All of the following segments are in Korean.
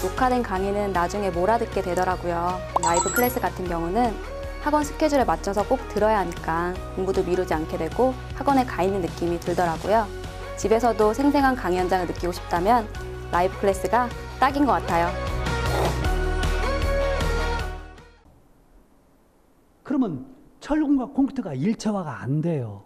녹화된 강의는 나중에 몰아듣게 되더라고요. 라이브 클래스 같은 경우는 학원 스케줄에 맞춰서 꼭 들어야 하니까 공부도 미루지 않게 되고 학원에 가 있는 느낌이 들더라고요. 집에서도 생생한 강의 현장을 느끼고 싶다면 라이브 클래스가 딱인 것 같아요. 그러면 철근과 콘크리트가 일체화가 안 돼요.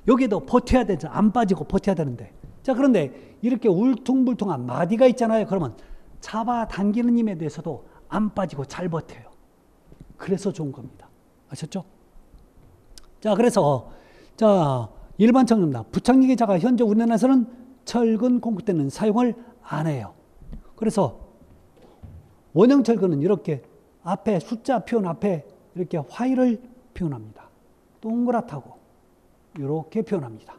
여기에도 버텨야 되죠. 안 빠지고 버텨야 되는데. 자, 그런데 이렇게 울퉁불퉁한 마디가 있잖아요. 그러면 잡아당기는 힘에 대해서도 안 빠지고 잘 버텨요. 그래서 좋은 겁니다. 아셨죠? 자, 그래서 일반적입니다. 부착유기자가 현재 우리나라에서는 철근 콘크리트는 사용을 안 해요. 그래서 원형 철근은 이렇게 앞에 숫자 표현 앞에 이렇게 화일을 표현합니다. 동그랗다고 이렇게 표현합니다.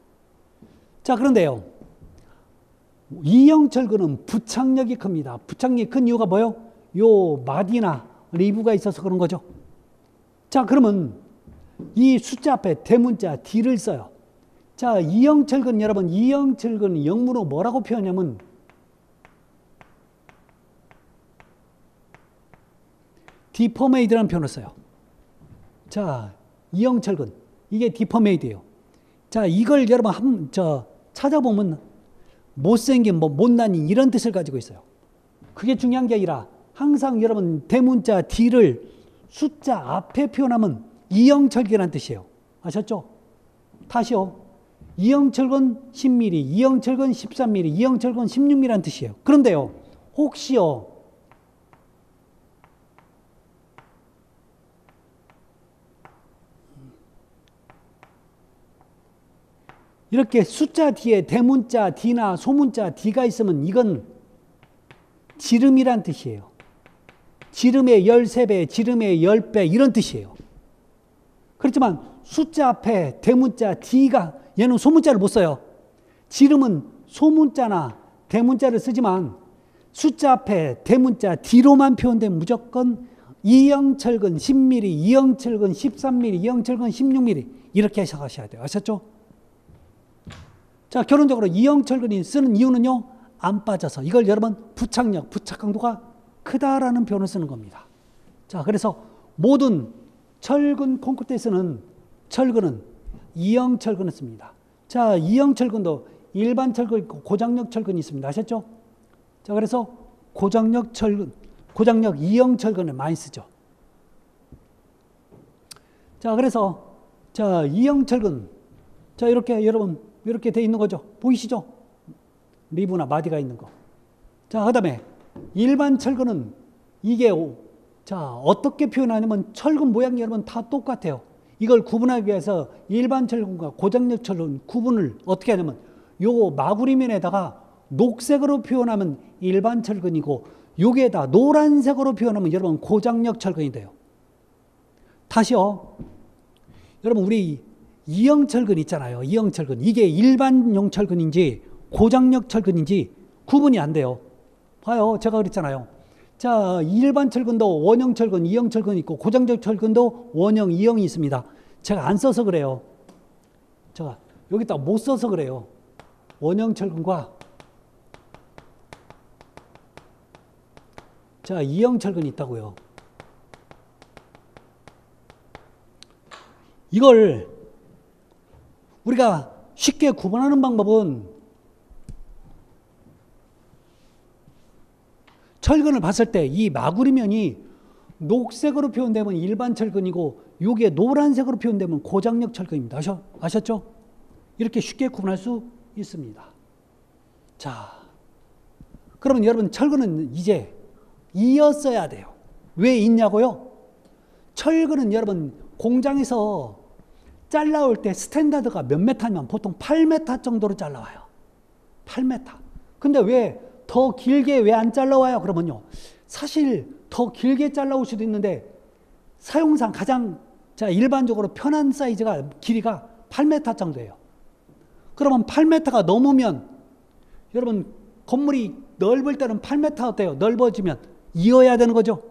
자, 그런데요, 이형 철근은 부착력이 큽니다. 부착력이 큰 이유가 뭐예요? 요 마디나 리브가 있어서 그런 거죠. 자, 그러면 이 숫자 앞에 대문자 D를 써요. 자, 이형 철근, 여러분, 이형 철근 영문으로 뭐라고 표현하냐면 디포메이드라는 표현을 써요. 자, 이형 철근, 이게 디포메이드예요. 자, 이걸 여러분 찾아보면 못생긴, 못난 이런 뜻을 가지고 있어요. 그게 중요한 게 아니라 항상 여러분 대문자 D를 숫자 앞에 표현하면 이형철근이라는 뜻이에요. 아셨죠? 다시요. 이형철근 10mm, 이형철근 13mm, 이형철근 16mm라는 뜻이에요. 그런데요, 혹시요, 이렇게 숫자 뒤에 대문자 D나 소문자 D가 있으면 이건 지름이란 뜻이에요. 지름의 13배, 지름의 10배 이런 뜻이에요. 그렇지만 숫자 앞에 대문자 D가 얘는 소문자를 못 써요. 지름은 소문자나 대문자를 쓰지만 숫자 앞에 대문자 D로만 표현되면 무조건 이형철근 10mm, 이형철근 13mm, 이형철근 16mm 이렇게 해석하셔야 돼요. 아셨죠? 자, 결론적으로 이형철근이 쓰는 이유는요, 안 빠져서. 이걸 여러분 부착력, 부착 강도가 크다라는 표현을 쓰는 겁니다. 자, 그래서 모든 철근 콘크리트에 쓰는 철근은 이형철근을 씁니다. 자, 이형철근도 일반 철근 있고 고장력 철근이 있습니다. 아셨죠? 자, 그래서 고장력 철근, 고장력 이형철근을 많이 쓰죠. 자, 그래서 이형철근, 자, 이렇게 여러분 이렇게 돼 있는 거죠. 보이시죠? 리브나 마디가 있는 거. 자, 그다음에 일반 철근은 이게 어떻게 표현하냐면 철근 모양이 여러분 다 똑같아요. 이걸 구분하기 위해서 일반 철근과 고장력 철근 구분을 어떻게 하냐면 요 마구리면에다가 녹색으로 표현하면 일반 철근이고 여기에다 노란색으로 표현하면 여러분 고장력 철근이 돼요. 다시요. 여러분 우리 이형철근 있잖아요. 이형철근. 이게 일반용 철근인지 고장력 철근인지 구분이 안 돼요. 봐요. 제가 그랬잖아요. 자, 일반 철근도 원형 철근, 이형 철근이 있고 고장력 철근도 원형, 이형이 있습니다. 제가 안 써서 그래요. 제가 여기다 못 써서 그래요. 원형 철근과 자, 이형 철근이 있다고요. 이걸 우리가 쉽게 구분하는 방법은 철근을 봤을 때 이 마구리면이 녹색으로 표현되면 일반 철근이고 이게 노란색으로 표현되면 고장력 철근입니다. 아셨죠? 이렇게 쉽게 구분할 수 있습니다. 자, 그러면 여러분 철근은 이제 이었어야 돼요. 왜 있냐고요? 철근은 여러분 공장에서 잘라올 때 스탠다드가 몇 메타면 보통 8m 정도로 잘라와요. 8m. 근데 왜 더 길게 왜 안 잘라와요? 그러면요. 사실 더 길게 잘라올 수도 있는데 사용상 가장 일반적으로 편한 사이즈가 길이가 8m 정도예요. 그러면 8m가 넘으면 여러분 건물이 넓을 때는 8m 어때요? 넓어지면 이어야 되는 거죠.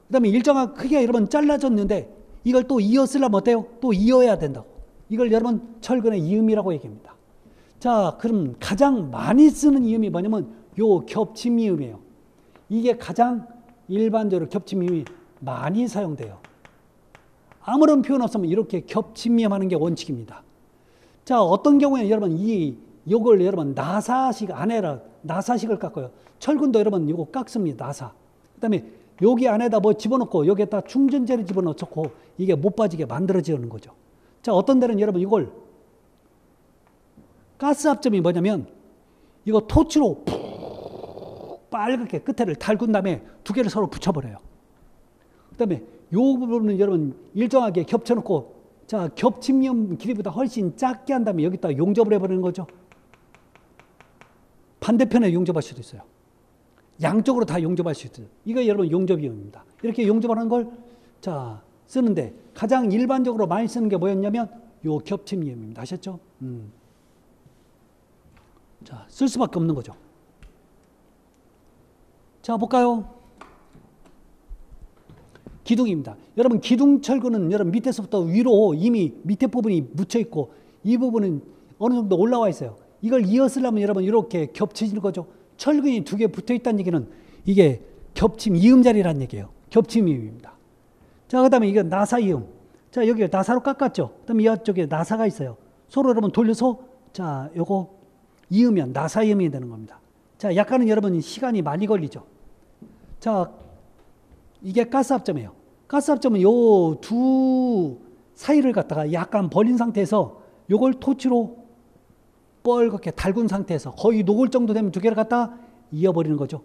그 다음에 일정한 크기가 여러분 잘라졌는데 이걸 또 이어 쓰려면 어때요? 또 이어야 된다고. 이걸 여러분 철근의 이음이라고 얘기합니다. 자, 그럼 가장 많이 쓰는 이음이 뭐냐면 요 겹침 이음이에요. 이게 가장 일반적으로 겹침이염이 많이 사용돼요. 아무런 표현 없으면 이렇게 겹침이염 하는 게 원칙입니다. 자, 어떤 경우에는 여러분 이걸 여러분 나사식 안에라 나사식을 깎아요. 철근도 여러분 이거 깎습니다. 나사. 그다음에 여기 안에다 뭐 집어넣고 여기에다 충전재를 집어넣고 이게 못 빠지게 만들어지는 거죠. 자, 어떤 데는 여러분 이걸 가스 합점이 뭐냐면 이거 토치로 푹 빨갛게 끝에를 달군 다음에 두 개를 서로 붙여버려요. 그다음에 요 부분은 여러분 일정하게 겹쳐놓고 자, 겹침이염 길이보다 훨씬 작게 한 다음에 여기다 용접을 해버리는 거죠. 반대편에 용접할 수도 있어요. 양쪽으로 다 용접할 수 있어요. 이거 여러분 용접이염입니다. 이렇게 용접하는 걸 자, 쓰는데 가장 일반적으로 많이 쓰는 게 뭐였냐면 요 겹침이염입니다. 아셨죠? 자, 쓸 수밖에 없는 거죠. 자, 볼까요? 기둥입니다. 여러분 기둥철근은 여러분 밑에서부터 위로 이미 밑에 부분이 묻혀 있고 이 부분은 어느 정도 올라와 있어요. 이걸 이어쓰려면 여러분 이렇게 겹쳐지는 거죠. 철근이 두 개 붙어 있다는 얘기는 이게 겹침 이음자리라는 얘기예요. 겹침이음입니다. 자, 그다음에 이게 나사이음. 자, 여기 나사로 깎았죠. 그다음에 이쪽에 나사가 있어요. 서로 여러분 돌려서 자, 요거 이으면 나사이음이 되는 겁니다. 자, 약간은 여러분 시간이 많이 걸리죠. 자, 이게 가스합점이에요. 가스합점은 요 두 사이를 갖다가 약간 벌린 상태에서 요걸 토치로 뻘겋게 달군 상태에서 거의 녹을 정도 되면 두 개를 갖다가 이어버리는 거죠.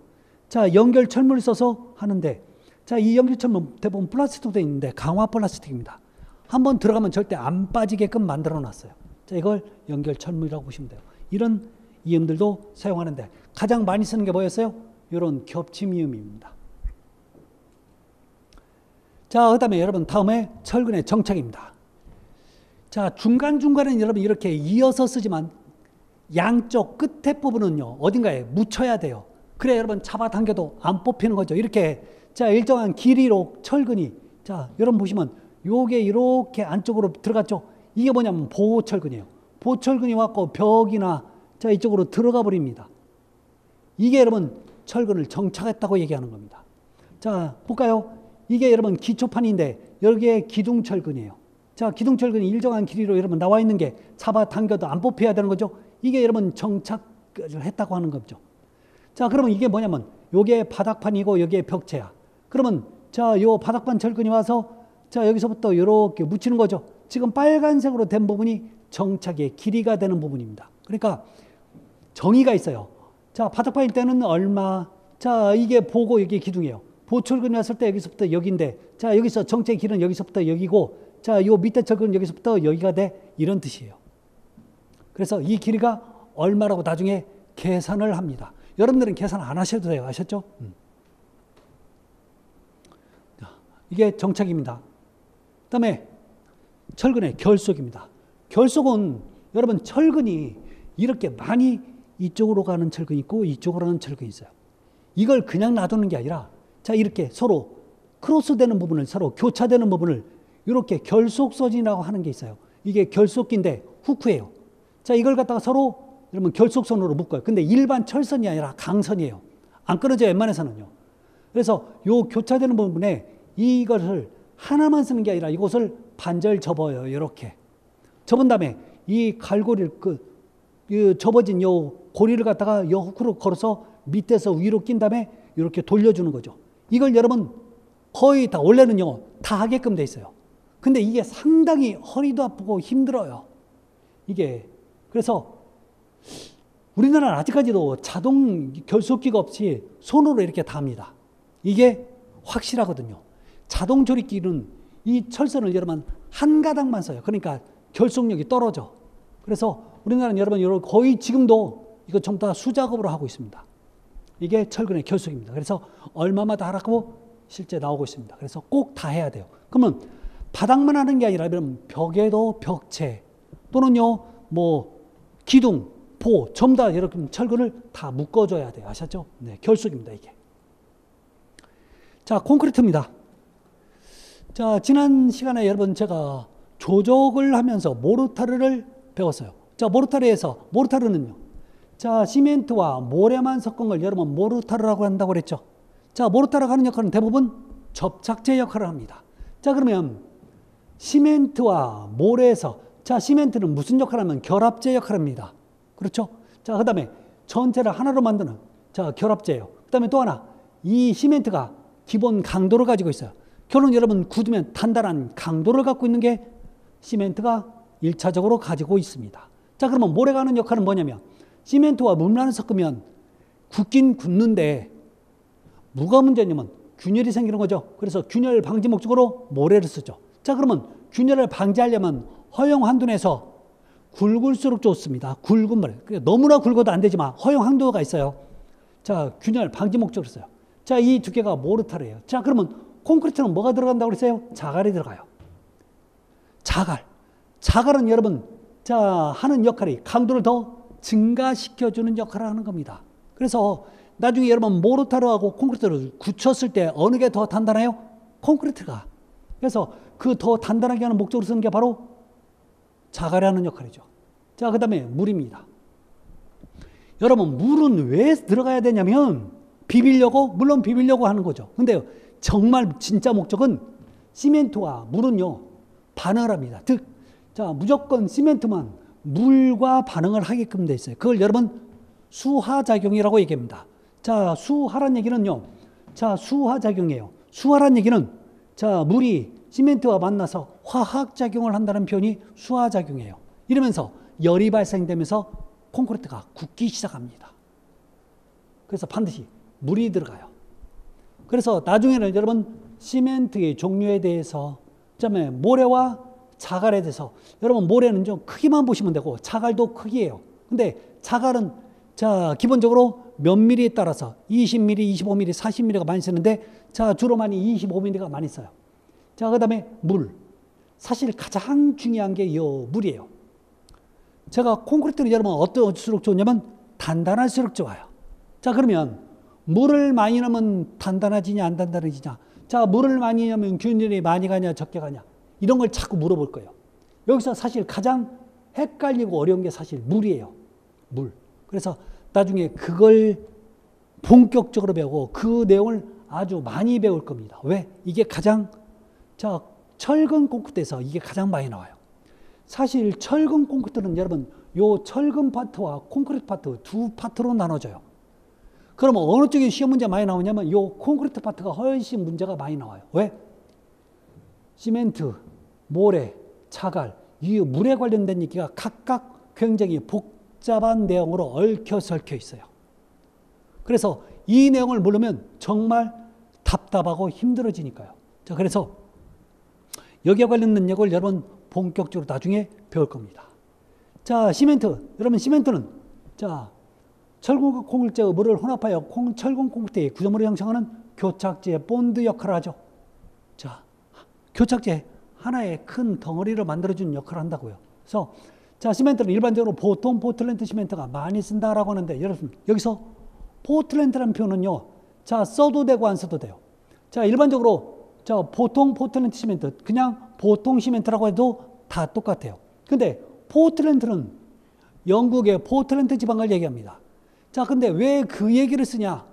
자, 연결 철물을 써서 하는데 자, 이 연결 철물 대부분 플라스틱으로 되어 있는데 강화 플라스틱입니다. 한번 들어가면 절대 안 빠지게끔 만들어 놨어요. 자, 이걸 연결 철물이라고 보시면 돼요. 이런 이음들도 사용하는데 가장 많이 쓰는 게 뭐였어요? 이런 겹침 이음입니다. 자, 그 다음에 여러분 다음에 철근의 정착입니다. 자, 중간중간에는 여러분 이렇게 이어서 쓰지만 양쪽 끝에 부분은요 어딘가에 묻혀야 돼요. 그래 여러분 잡아당겨도 안 뽑히는 거죠. 이렇게 자, 일정한 길이로 철근이 자, 여러분 보시면 요게 이렇게 안쪽으로 들어갔죠. 이게 뭐냐면 보호철근이에요. 보호철근이 왔고 벽이나 자, 이쪽으로 들어가 버립니다. 이게 여러분 철근을 정착했다고 얘기하는 겁니다. 자, 볼까요? 이게 여러분 기초판인데 여기에 기둥철근이에요. 자, 기둥철근이 일정한 길이로 여러분 나와 있는 게 잡아당겨도 안 뽑혀야 되는 거죠. 이게 여러분 정착을 했다고 하는 거죠. 자, 그러면 이게 뭐냐면 요게 바닥판이고 여기에 벽체야. 그러면 자, 요 바닥판 철근이 와서 자, 여기서부터 이렇게 묻히는 거죠. 지금 빨간색으로 된 부분이 정착의 길이가 되는 부분입니다. 그러니까 정의가 있어요. 자, 바닥판일 때는 얼마. 자, 이게 보고 여기 기둥이에요. 보철근이 왔을 때 여기서부터 여기인데 자, 여기서 정체의 길은 여기서부터 여기고 자, 요 밑에 철근은 여기서부터 여기가 돼. 이런 뜻이에요. 그래서 이 길이가 얼마라고 나중에 계산을 합니다. 여러분들은 계산 안 하셔도 돼요. 아셨죠? 이게 정착입니다. 그 다음에 철근의 결속입니다. 결속은 여러분 철근이 이렇게 많이 이쪽으로 가는 철근이 있고 이쪽으로 가는 철근이 있어요. 이걸 그냥 놔두는 게 아니라 자, 이렇게 서로 크로스되는 부분을 서로 교차되는 부분을 이렇게 결속선이라고 하는 게 있어요. 이게 결속기인데 후크예요. 자, 이걸 갖다가 서로 여러분 결속선으로 묶어요. 근데 일반 철선이 아니라 강선이에요. 안 끊어져요, 웬만해서는요. 그래서 요 교차되는 부분에 이것을 하나만 쓰는 게 아니라 이것을 반절 접어요. 이렇게 접은 다음에 이 갈고리를 접어진 요 고리를 갖다가 요 후크로 걸어서 밑에서 위로 낀 다음에 이렇게 돌려주는 거죠. 이걸 여러분 거의 다 원래는요 다 하게끔 돼 있어요. 근데 이게 상당히 허리도 아프고 힘들어요. 이게 그래서 우리나라는 아직까지도 자동 결속기가 없이 손으로 이렇게 다 합니다. 이게 확실하거든요. 자동 조립기는 이 철선을 여러분 한 가닥만 써요. 그러니까 결속력이 떨어져. 그래서 우리나라는 여러분 거의 지금도 이거 전부 다 수작업으로 하고 있습니다. 이게 철근의 결속입니다. 그래서 얼마마다 하라고 실제 나오고 있습니다. 그래서 꼭 다 해야 돼요. 그러면 바닥만 하는 게 아니라 벽에도 벽체 또는요 뭐 기둥, 보 전부 다 이렇게 철근을 다 묶어줘야 돼요. 아셨죠? 네, 결속입니다. 이게. 자, 콘크리트입니다. 자, 지난 시간에 여러분 제가 조적을 하면서 모르타르를 배웠어요. 자, 모르타르는요. 자, 시멘트와 모래만 섞은 걸 여러분 모르타르라고 한다고 그랬죠. 자, 모르타르가 하는 역할은 대부분 접착제 역할을 합니다. 자, 그러면 시멘트와 모래에서, 자, 시멘트는 무슨 역할을 하면 결합제 역할을 합니다. 그렇죠? 자, 그 다음에 전체를 하나로 만드는, 자, 결합제예요. 그 다음에 또 하나, 이 시멘트가 기본 강도를 가지고 있어요. 결론 여러분 굳으면 단단한 강도를 갖고 있는 게 시멘트가 1차적으로 가지고 있습니다. 자, 그러면 모래가 하는 역할은 뭐냐면 시멘트와 물만을 섞으면 굳긴 굳는데 뭐가 문제냐면 균열이 생기는 거죠. 그래서 균열 방지 목적으로 모래를 쓰죠. 자, 그러면 균열을 방지하려면 허용 한도 내에서 굵을수록 좋습니다. 굵은 모래. 너무나 굵어도 안 되지만 허용 한도가 있어요. 자, 균열 방지 목적으로 써요. 자, 이 두 개가 모르타르예요. 자, 그러면 콘크리트는 뭐가 들어간다고 그랬어요? 자갈이 들어가요. 자갈은 여러분, 자, 하는 역할이 강도를 더 증가시켜주는 역할을 하는 겁니다. 그래서 나중에 여러분 모르타르하고 콘크리트를 굳혔을 때 어느 게 더 단단해요? 콘크리트가. 그래서 그 더 단단하게 하는 목적으로 쓰는 게 바로 자갈이 하는 역할이죠. 자, 그 다음에 물입니다. 여러분, 물은 왜 들어가야 되냐면 비비려고, 물론 비비려고 하는 거죠. 근데 정말 진짜 목적은 시멘트와 물은요, 반응을 합니다. 즉, 자, 무조건 시멘트만 물과 반응을 하게끔 돼 있어요. 그걸 여러분 수하작용이라고 얘기합니다. 자, 수하란 얘기는요, 자, 수하작용이에요. 수하란 얘기는, 자, 물이 시멘트와 만나서 화학작용을 한다는 표현이 수하작용이에요. 이러면서 열이 발생되면서 콘크리트가 굳기 시작합니다. 그래서 반드시 물이 들어가요. 그래서 나중에는 여러분 시멘트의 종류에 대해서, 그다음에 모래와 자갈에 대해서, 여러분 모래는 좀 크기만 보시면 되고 자갈도 크기예요. 근데 자갈은, 자, 기본적으로 몇 미리에 따라서 20mm, 25mm, 40mm가 많이 쓰는데, 자, 주로 많이 25mm가 많이 써요. 자, 그 다음에 물. 사실 가장 중요한 게 이 물이에요. 제가 콘크리트는 여러분 어떨수록 좋냐면 단단할수록 좋아요. 자, 그러면 물을 많이 넣으면 단단해지냐 안 단단해지냐. 자, 물을 많이 넣으면 균열이 많이 가냐 적게 가냐. 이런 걸 자꾸 물어볼 거예요. 여기서 사실 가장 헷갈리고 어려운 게 사실 물이에요. 물. 그래서 나중에 그걸 본격적으로 배우고 그 내용을 아주 많이 배울 겁니다. 왜? 이게 가장, 자, 철근 콘크리트에서 이게 가장 많이 나와요. 사실 철근 콘크리트는 여러분 요 철근 파트와 콘크리트 파트 두 파트로 나눠져요. 그러면 어느 쪽에 시험 문제 많이 나오냐면 요 콘크리트 파트가 훨씬 문제가 많이 나와요. 왜? 시멘트, 모래, 자갈, 이 물에 관련된 얘기가 각각 굉장히 복잡한 내용으로 얽혀설켜 있어요. 그래서 이 내용을 모르면 정말 답답하고 힘들어지니까요. 자, 그래서 여기에 관련된 내용을 여러분 본격적으로 나중에 배울 겁니다. 자, 시멘트. 여러분 시멘트는, 자, 철근 콘크리트와 물을 혼합하여 철근 콘크리트의 구조물을 형성하는 교착제, 본드 역할을 하죠. 자, 교착제 하나의 큰 덩어리를 만들어주는 역할을 한다고요. 그래서, 자, 시멘트는 일반적으로 보통 포틀랜드 시멘트가 많이 쓴다라고 하는데, 여러분 여기서 포틀랜드라는 표현은요, 자, 써도 되고 안 써도 돼요. 자, 일반적으로, 자, 보통 포틀랜드 시멘트, 그냥 보통 시멘트라고 해도 다 똑같아요. 근데 포틀랜드는 영국의 포틀랜드 지방을 얘기합니다. 자, 근데 왜 그 얘기를 쓰냐?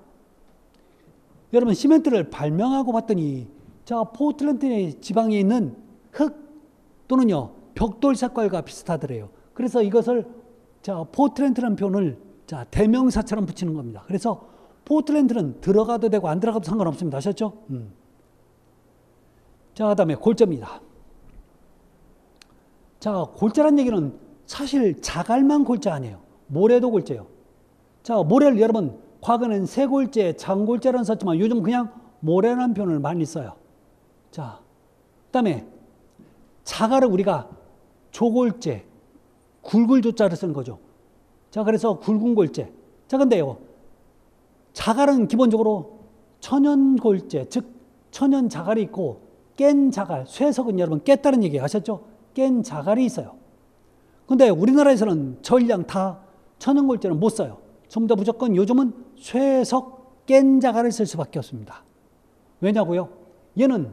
여러분 시멘트를 발명하고 봤더니, 자, 포틀랜드 지방에 있는 흙 또는요 벽돌 색깔과 비슷하더래요. 그래서 이것을, 자, 포틀랜드라는 표현을, 자, 대명사처럼 붙이는 겁니다. 그래서 포틀랜드는 들어가도 되고 안 들어가도 상관없습니다. 아셨죠? 자, 그다음에 골자입니다. 자, 골자란 얘기는 사실 자갈만 골자 아니에요. 모래도 골자예요. 자, 모래를 여러분 과거에는 쇠골재, 장골재라는 썼지만 요즘 그냥 모래라는 표현을 많이 써요. 자, 그다음에 자갈을 우리가 조골재, 굵을 조자를 쓰는 거죠. 자, 그래서 굵은 골재. 자, 근데요, 자갈은 기본적으로 천연골재, 즉 천연 자갈이 있고 깬 자갈, 쇠석은 여러분 깼다는 얘기 아셨죠? 깬 자갈이 있어요. 근데 우리나라에서는 전량 다 천연골재는 못 써요. 전부 다 무조건 요즘은 쇠석 깬 자갈을 쓸 수밖에 없습니다. 왜냐고요? 얘는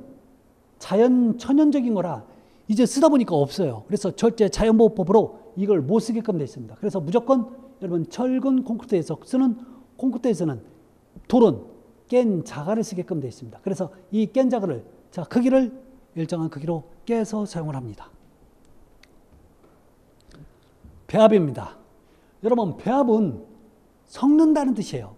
천연적인 거라 이제 쓰다 보니까 없어요. 그래서 절대 자연보호법으로 이걸 못 쓰게끔 되어 있습니다. 그래서 무조건 여러분 철근 콘크리트에서 쓰는 콘크리트에서는 돌은 깬 자갈을 쓰게끔 되어 있습니다. 그래서 이 깬 자갈을 자 크기를 일정한 크기로 깨서 사용을 합니다. 배합입니다. 여러분 배합은 섞는다는 뜻이에요.